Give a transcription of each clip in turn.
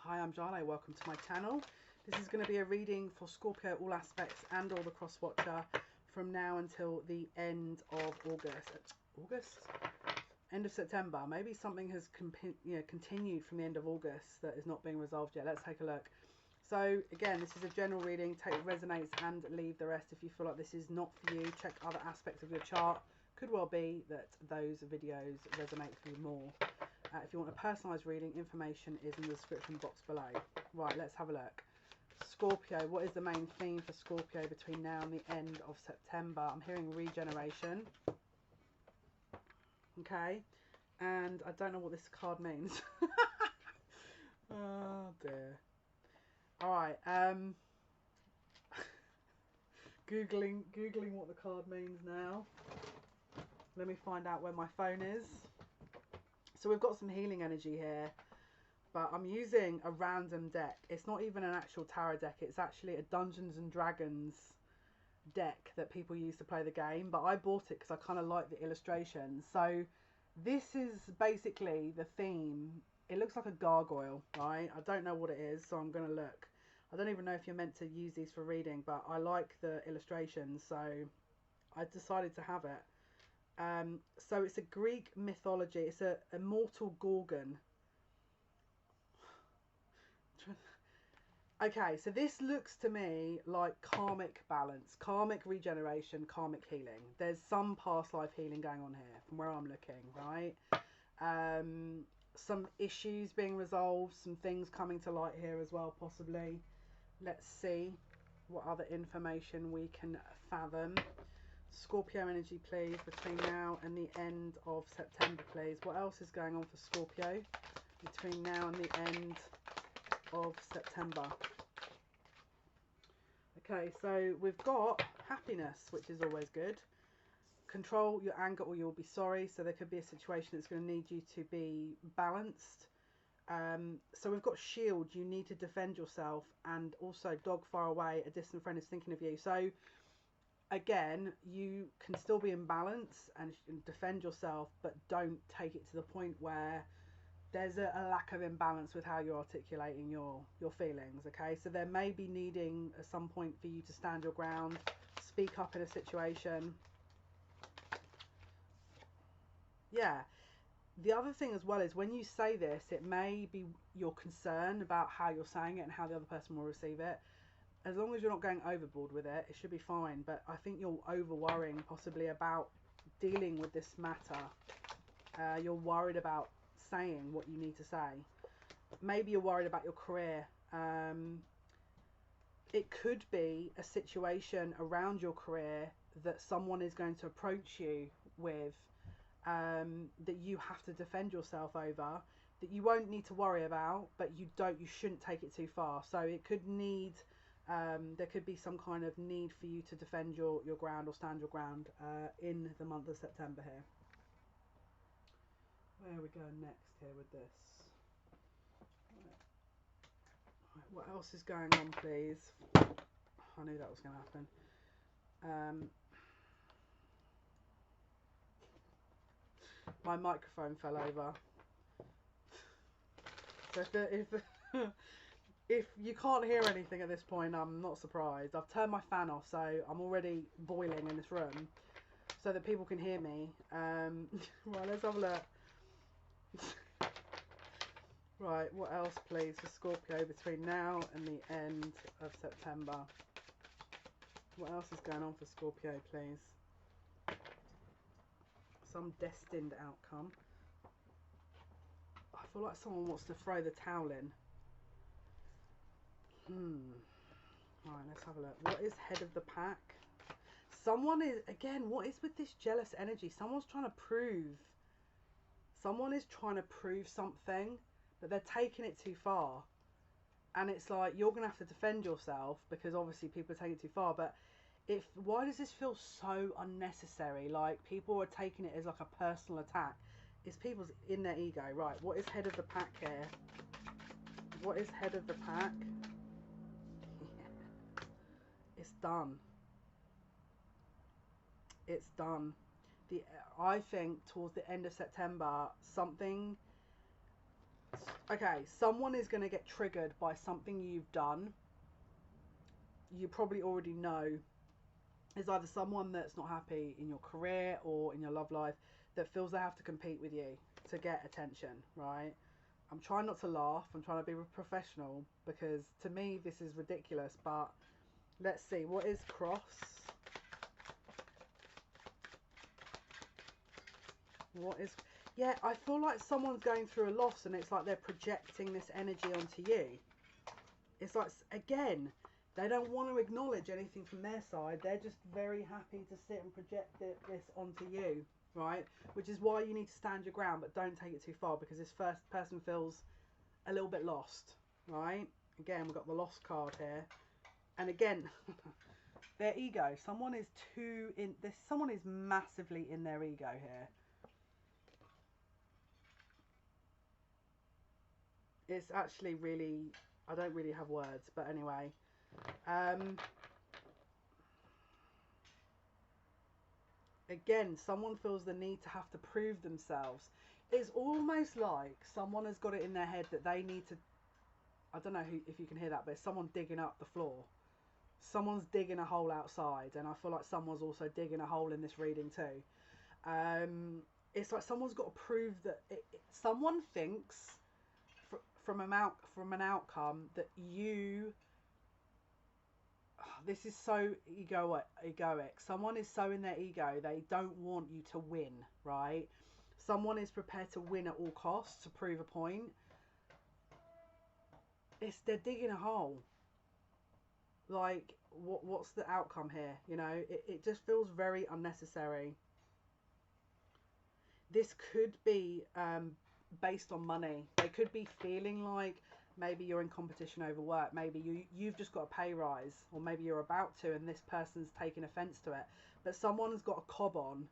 Hi, I'm Jale, welcome to my channel. This is going to be a reading for Scorpio, all aspects and all the cross watcher from now until the end of end of September. Maybe something has continued from the end of August that is not being resolved yet. Let's take a look. So again, this is a general reading. Take what resonates and leave the rest. If you feel like this is not for you, check other aspects of your chart. Could well be that those videos resonate for you more. If you want a personalised reading, information is in the description box below. Right, let's have a look. Scorpio, what is the main theme for Scorpio between now and the end of September? I'm hearing regeneration. Okay, and I don't know what this card means. Oh dear. Alright, Googling what the card means now. Let me find out where my phone is. So we've got some healing energy here, but I'm using a random deck. It's not even an actual tarot deck. It's actually a Dungeons and Dragons deck that people use to play the game, but I bought it because I kind of like the illustrations. So this is basically the theme. It looks like a gargoyle, right? I don't know what it is, so I'm going to look. I don't even know if you're meant to use these for reading, but I like the illustrations, so I decided to have it. So it's a Greek mythology. It's a immortal Gorgon. Okay, so this looks to me like karmic balance, karmic regeneration, karmic healing. There's some past life healing going on here from where I'm looking, right? Some issues being resolved, some things coming to light here as well, possibly. Let's see what other information we can fathom. Scorpio energy, please, between now and the end of September, please. What else is going on for Scorpio between now and the end of September? Okay, so we've got happiness, which is always good. Control your anger or you'll be sorry. So there could be a situation that's going to need you to be balanced. So we've got shield, you need to defend yourself, and also dog far away, a distant friend is thinking of you. So again, you can still be in balance and defend yourself, but don't take it to the point where there's a lack of imbalance with how you're articulating your feelings. Okay, so there may be needing at some point for you to stand your ground, speak up in a situation. Yeah. The other thing as well is when you say this, it may be your concern about how you're saying it and how the other person will receive it. As long as you're not going overboard with it, it should be fine. But I think you're over worrying possibly about dealing with this matter. You're worried about saying what you need to say. Maybe you're worried about your career. It could be a situation around your career that someone is going to approach you with, that you have to defend yourself over, that you won't need to worry about, but you shouldn't take it too far. So it could need, there could be some kind of need for you to defend your ground or stand your ground in the month of September here. Where are we going next here with this? Right, what else is going on, please? I knew that was going to happen. My microphone fell over. So if you can't hear anything at this point, I'm not surprised. I've turned my fan off, so I'm already boiling in this room so that people can hear me. Right, let's have a look. Right, what else, please, for Scorpio between now and the end of September? What else is going on for Scorpio, please? Some destined outcome. I feel like someone wants to throw the towel in. Alright, let's have a look. What is head of the pack? Someone is, again, what is with this jealous energy? Someone's trying to prove. Someone is trying to prove something, but they're taking it too far. And it's like, you're going to have to defend yourself because obviously people are taking it too far. But why does this feel so unnecessary? Like, people are taking it as like a personal attack. It's people's in their ego. Right, what is head of the pack here? What is head of the pack? Yeah. It's done. It's done. I think towards the end of September, something Okay, someone is going to get triggered by something you've done. You probably already know. It's either someone that's not happy in your career or in your love life that feels they have to compete with you to get attention, right? I'm trying not to laugh. I'm trying to be professional because to me this is ridiculous. But let's see, what is cross? What is... Yeah, I feel like someone's going through a loss and it's like they're projecting this energy onto you. It's like, again, they don't want to acknowledge anything from their side. They're just very happy to sit and project this onto you, right? Which is why you need to stand your ground, but don't take it too far because this first person feels a little bit lost, right? Again, we've got the lost card here. And again, their ego. Someone is someone is massively in their ego here. It's actually really, I don't really have words, but anyway. Again, someone feels the need to have to prove themselves. It's almost like someone has got it in their head that they need to, I don't know if you can hear that, but it's someone digging up the floor. Someone's digging a hole outside, and I feel like someone's also digging a hole in this reading too. It's like someone's got to prove that someone thinks from an outcome that you... This is so egoic. Someone is so in their ego, they don't want you to win, right? Someone is prepared to win at all costs to prove a point. They're digging a hole. Like, what's the outcome here? You know, it just feels very unnecessary. This could be based on money. They could be feeling like maybe you're in competition over work. Maybe you've just got a pay rise, or maybe you're about to, and this person's taking offence to it. But someone has got a cob on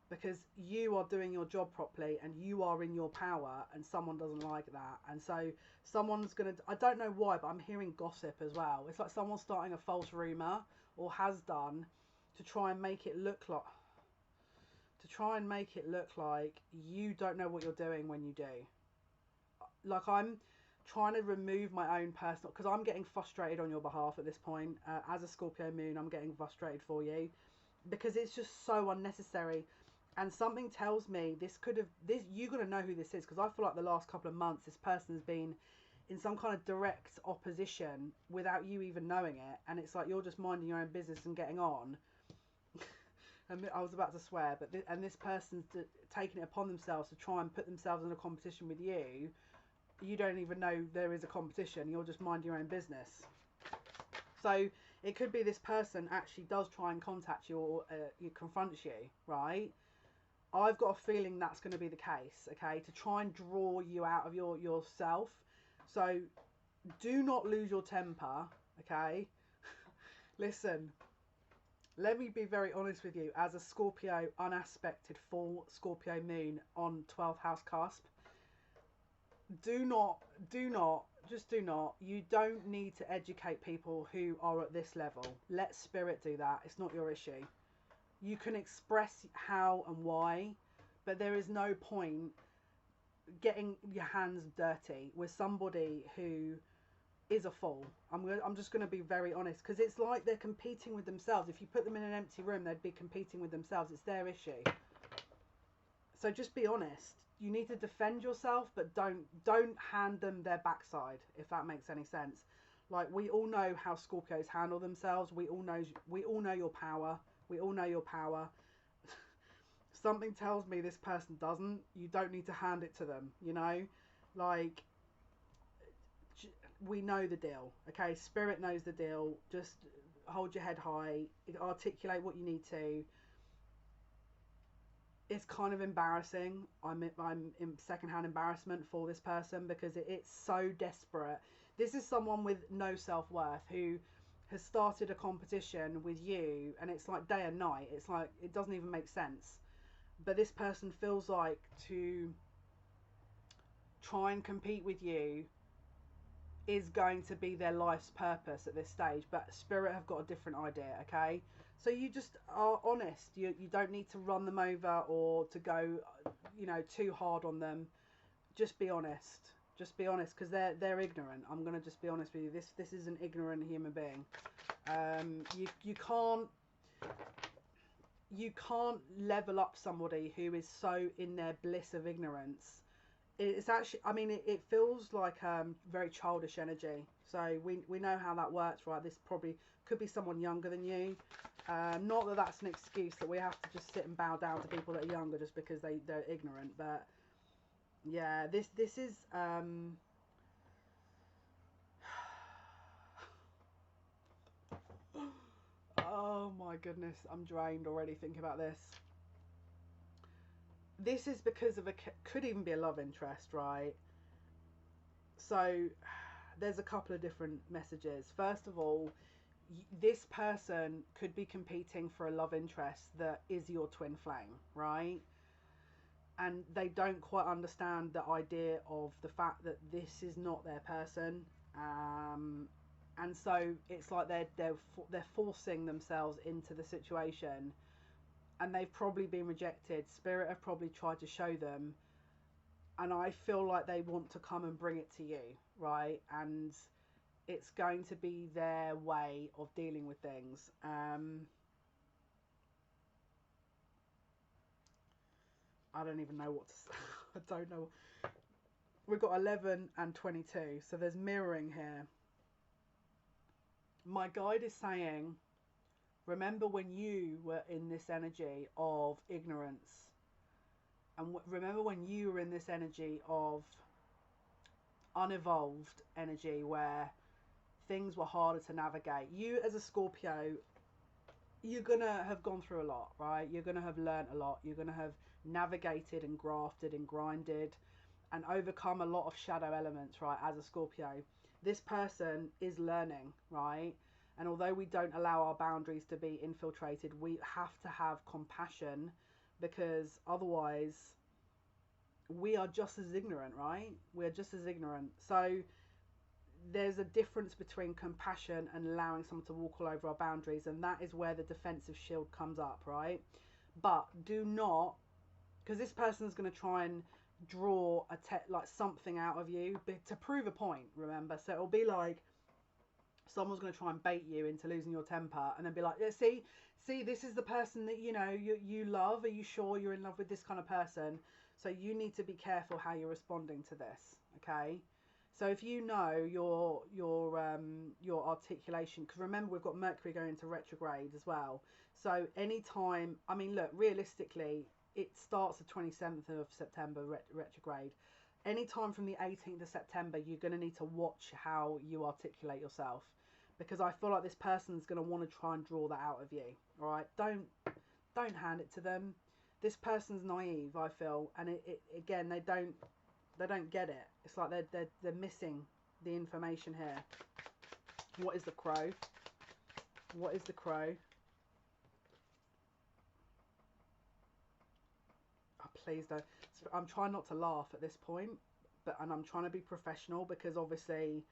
because you are doing your job properly and you are in your power, and someone doesn't like that. And so someone's going to... I don't know why, but I'm hearing gossip as well. It's like someone's starting a false rumour, or has done, to try and make it look like... you don't know what you're doing when you do. Like, I'm trying to remove my own personal... Because I'm getting frustrated on your behalf at this point. As a Scorpio moon, I'm getting frustrated for you. Because it's just so unnecessary. And something tells me you're going to know who this is. Because I feel like the last couple of months, this person has been in some kind of direct opposition without you even knowing it. And it's like you're just minding your own business and getting on. And I was about to swear, but this person's taking it upon themselves to try and put themselves in a competition with you. You don't even know there is a competition. You're just minding your own business. So it could be this person actually does try and contact you, or confronts you, right? I've got a feeling that's going to be the case, okay? To try and draw you out of yourself. So do not lose your temper, okay? Listen. Let me be very honest with you. As a Scorpio unaspected full Scorpio moon on 12th house cusp, do not, you don't need to educate people who are at this level. Let spirit do that. It's not your issue. You can express how and why, but there is no point getting your hands dirty with somebody who is a fool. I'm just going to be very honest, because it's like they're competing with themselves. If you put them in an empty room, they'd be competing with themselves. It's their issue. So just be honest. You need to defend yourself, but don't hand them their backside, if that makes any sense. Like, we all know how Scorpios handle themselves. We all know your power. We all know your power. Something tells me this person doesn't. You don't need to hand it to them, you know? Like, we know the deal, okay? Spirit knows the deal. Just hold your head high, articulate what you need to. It's kind of embarrassing. I'm in secondhand embarrassment for this person, because it's so desperate. This is someone with no self-worth who has started a competition with you, and it's like day and night. It's like, it doesn't even make sense. But this person feels like to try and compete with you is going to be their life's purpose at this stage. But Spirit have got a different idea, okay? So you just are honest. You don't need to run them over or to go, you know, too hard on them. Just be honest. Just be honest, because they're ignorant. I'm gonna just be honest with you. This is an ignorant human being. You can't level up somebody who is so in their bliss of ignorance. It's actually, I mean, it feels like very childish energy. So we know how that works, right? This probably could be someone younger than you. Not that that's an excuse that we have to just sit and bow down to people that are younger just because they're ignorant. But yeah, this is oh my goodness, I'm drained already thinking about this. This is because of could even be a love interest, right? So there's a couple of different messages. First of all, this person could be competing for a love interest that is your twin flame, right? And they don't quite understand the idea of the fact that this is not their person. And so it's like they're forcing themselves into the situation, and they've probably been rejected. Spirit have probably tried to show them, and I feel like they want to come and bring it to you, right? And it's going to be their way of dealing with things. I don't even know what to say. I don't know. We've got 11 and 22, so there's mirroring here. My guide is saying, remember when you were in this energy of ignorance, and remember when you were in this energy of unevolved energy where things were harder to navigate. You as a Scorpio, you're gonna have gone through a lot, right? You're gonna have learnt a lot. You're gonna have navigated and grafted and grinded and overcome a lot of shadow elements, right? As a Scorpio, this person is learning, right? And although we don't allow our boundaries to be infiltrated, we have to have compassion, because otherwise we are just as ignorant, right? We're just as ignorant. So there's a difference between compassion and allowing someone to walk all over our boundaries, and that is where the defensive shield comes up, right? But do not, because this person's going to try and draw like something out of you to prove a point, remember? So it'll be like someone's going to try and bait you into losing your temper, and then be like, yeah, see, this is the person that you love. Are you sure you're in love with this kind of person? So you need to be careful how you're responding to this, okay? So if you know your articulation, because remember we've got Mercury going into retrograde as well. So anytime, I mean, look, realistically, it starts the 27th of September retrograde. Anytime from the 18th of September, you're going to need to watch how you articulate yourself, because I feel like this person's going to want to try and draw that out of you. All right, don't hand it to them. This person's naive, I feel, and it again, they don't get it. It's like they're missing the information here. What is the crow? What is the crow? Oh, please don't. I'm trying not to laugh at this point, and I'm trying to be professional, because obviously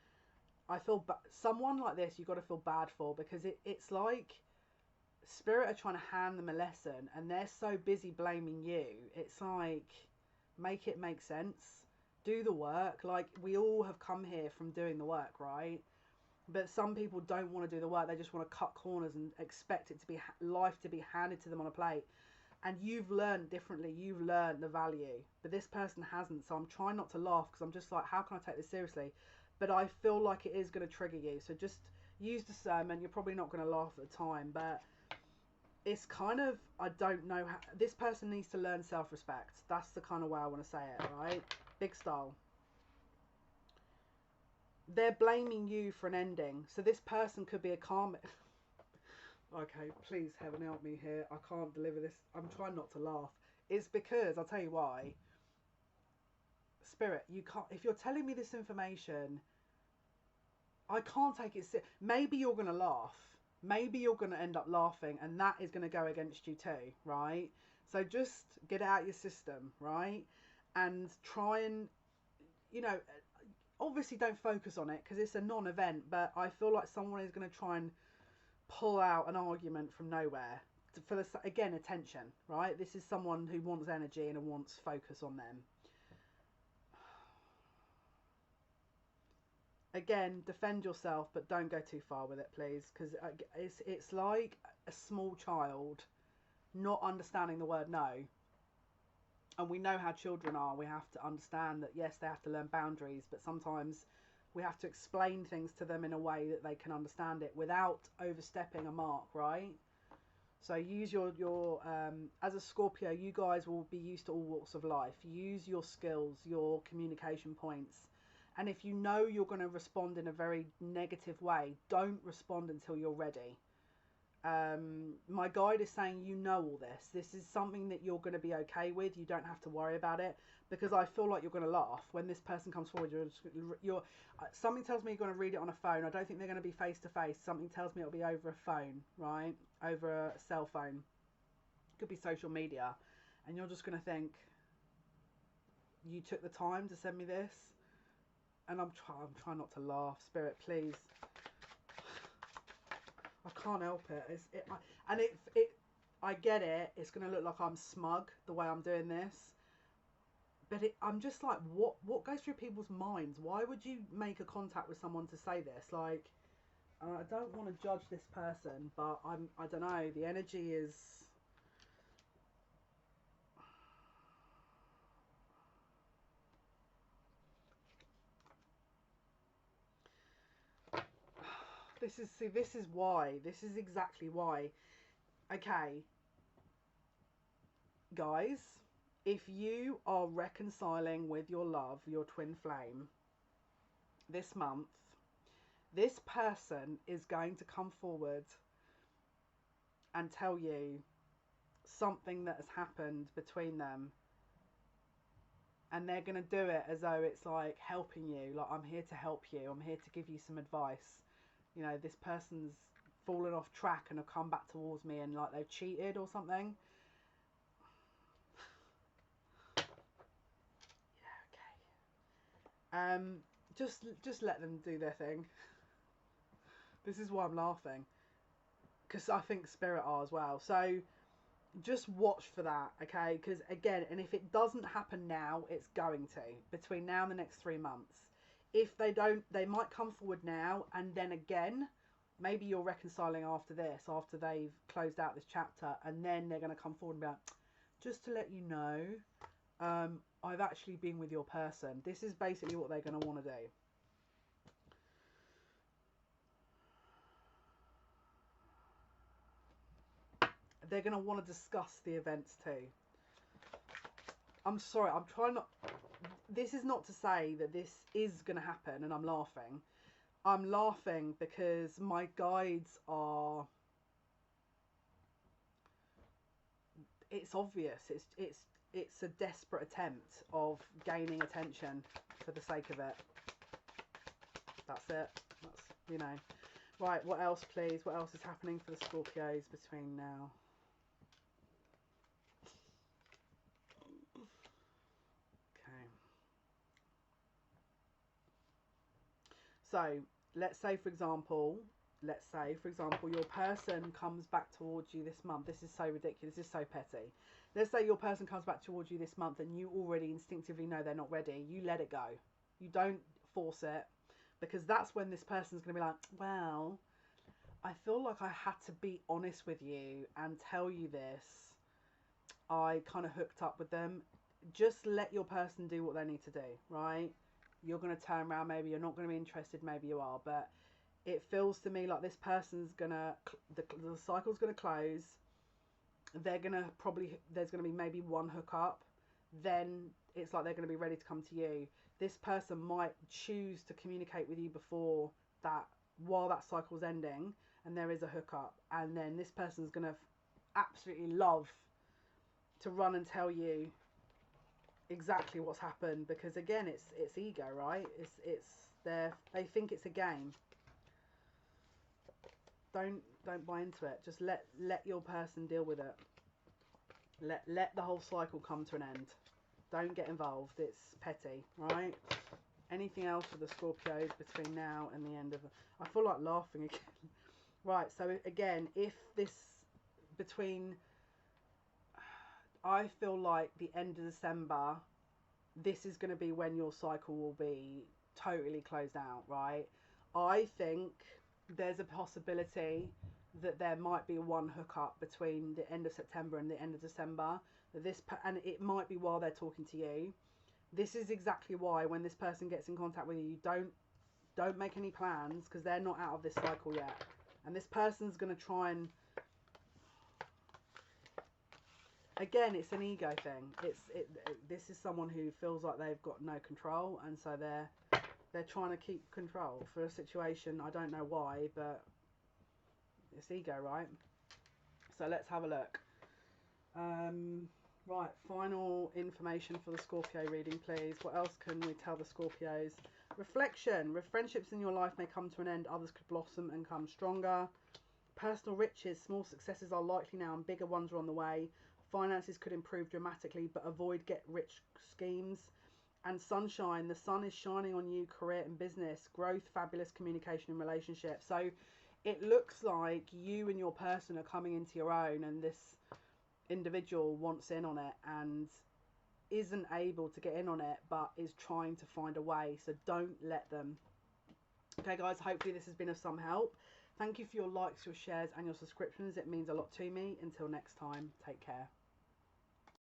I feel someone like this you've got to feel bad for, because it's like Spirit are trying to hand them a lesson and they're so busy blaming you. It's like, make it make sense. Do the work. Like, we all have come here from doing the work, right? But some people don't want to do the work. They just want to cut corners and expect it to be life to be handed to them on a plate. And you've learned differently. You've learned the value, but this person hasn't. So I'm trying not to laugh, because I'm just like, how can I take this seriously? But I feel like it is going to trigger you. So just use discernment. You're probably not going to laugh at the time, but it's kind of, I don't know how, this person needs to learn self-respect. That's the kind of way I want to say it, right? Big style. They're blaming you for an ending. So this person could be a karmic. Okay, please heaven help me here. I can't deliver this. I'm trying not to laugh. It's because, I'll tell you why. Spirit, you can't, if you're telling me this information, I can't take it. Maybe you're going to laugh. Maybe you're going to end up laughing, and that is going to go against you too, right? So just get it out your system, right? And try and, obviously don't focus on it, because it's a non-event, but I feel like someone is going to try and pull out an argument from nowhere for the, again, attention, right? This is someone who wants energy and wants focus on them. again, defend yourself, but don't go too far with it, please, because it's like a small child not understanding the word no. And we know how children are. We have to understand that, yes, they have to learn boundaries, but sometimes we have to explain things to them in a way that they can understand it without overstepping a mark, right? So use your as a Scorpio, you guys will be used to all walks of life. Use your skills, your communication points. And if you know you're going to respond in a very negative way, don't respond until you're ready. My guide is saying, you know all this. This is something that you're going to be okay with. You don't have to worry about it, because I feel like you're going to laugh when this person comes forward. Something tells me you're going to read it on a phone. I don't think they're going to be face to face. Something tells me it'll be over a phone, right? Over a cell phone. It could be social media, and you're just going to think, you took the time to send me this, and I'm trying not to laugh. Spirit, please. I can't help it. I get it. It's going to look like I'm smug the way I'm doing this, but I'm just like, what goes through people's minds? Why would you make a contact with someone to say this? Like, I don't want to judge this person, but I don't know. The energy is. This is why. This is exactly why. Okay, guys, if you are reconciling with your love, your twin flame, this month, this person is going to come forward and tell you something that has happened between them. And they're going to do it as though it's like helping you. Like, I'm here to help you. I'm here to give you some advice. You know, this person's fallen off track and have come back towards me, and like they've cheated or something. Yeah, okay. Just let them do their thing. This is why I'm laughing, because I think spirit are as well. So just watch for that, okay? Because again, and if it doesn't happen now, it's going to, between now and the next 3 months. If they don't, they might come forward now, and then again, maybe you're reconciling after this, after they've closed out this chapter, and then they're going to come forward and be like, just to let you know, I've actually been with your person. This is basically what they're going to want to do. They're going to want to discuss the events too. I'm sorry, I'm trying not... This is not to say that this is going to happen and I'm laughing. I'm laughing because my guides are... It's obvious. It's a desperate attempt of gaining attention for the sake of it. That's it. That's, you know. Right, what else, please? What else is happening for the Scorpios between now? So let's say, for example, your person comes back towards you this month. This is so ridiculous. This is so petty. Let's say your person comes back towards you this month and you already instinctively know they're not ready. You let it go. You don't force it, because that's when this person's going to be like, well, I feel like I had to be honest with you and tell you this. I kind of hooked up with them. Just let your person do what they need to do, right? You're going to turn around, maybe you're not going to be interested, maybe you are, but it feels to me like this person's going to, the cycle's going to close, they're going to probably, there's going to be maybe one hookup, then it's like they're going to be ready to come to you. This person might choose to communicate with you before that, while that cycle's ending, and there is a hookup, and then this person's going to absolutely love to run and tell you exactly what's happened, because again, it's ego, right? They think it's a game. Don't buy into it. Just let your person deal with it. Let the whole cycle come to an end. Don't get involved. It's petty, right? Anything else for the Scorpios between now and the end of I feel like laughing again. Right, so again, if this between, I feel like the end of December, this is going to be when your cycle will be totally closed out, right? I think there's a possibility that there might be one hookup between the end of September and the end of December. And it might be while they're talking to you. This is exactly why when this person gets in contact with you, don't make any plans, because they're not out of this cycle yet. And this person's going to try and, again, it's an ego thing. This is someone who feels like they've got no control, and so they're trying to keep control for a situation. I don't know why, but it's ego, right? So let's have a look. Right, final information for the Scorpio reading, please. What else can we tell the Scorpios? Reflection. Friendships in your life may come to an end. Others could blossom and come stronger. Personal riches. Small successes are likely now and bigger ones are on the way. Finances could improve dramatically, but avoid get-rich schemes. And sunshine. The sun is shining on you, career and business. Growth, fabulous communication and relationships. So it looks like you and your person are coming into your own, and this individual wants in on it and isn't able to get in on it, but is trying to find a way. So don't let them. Okay guys, hopefully this has been of some help. Thank you for your likes, your shares and your subscriptions. It means a lot to me. Until next time, take care.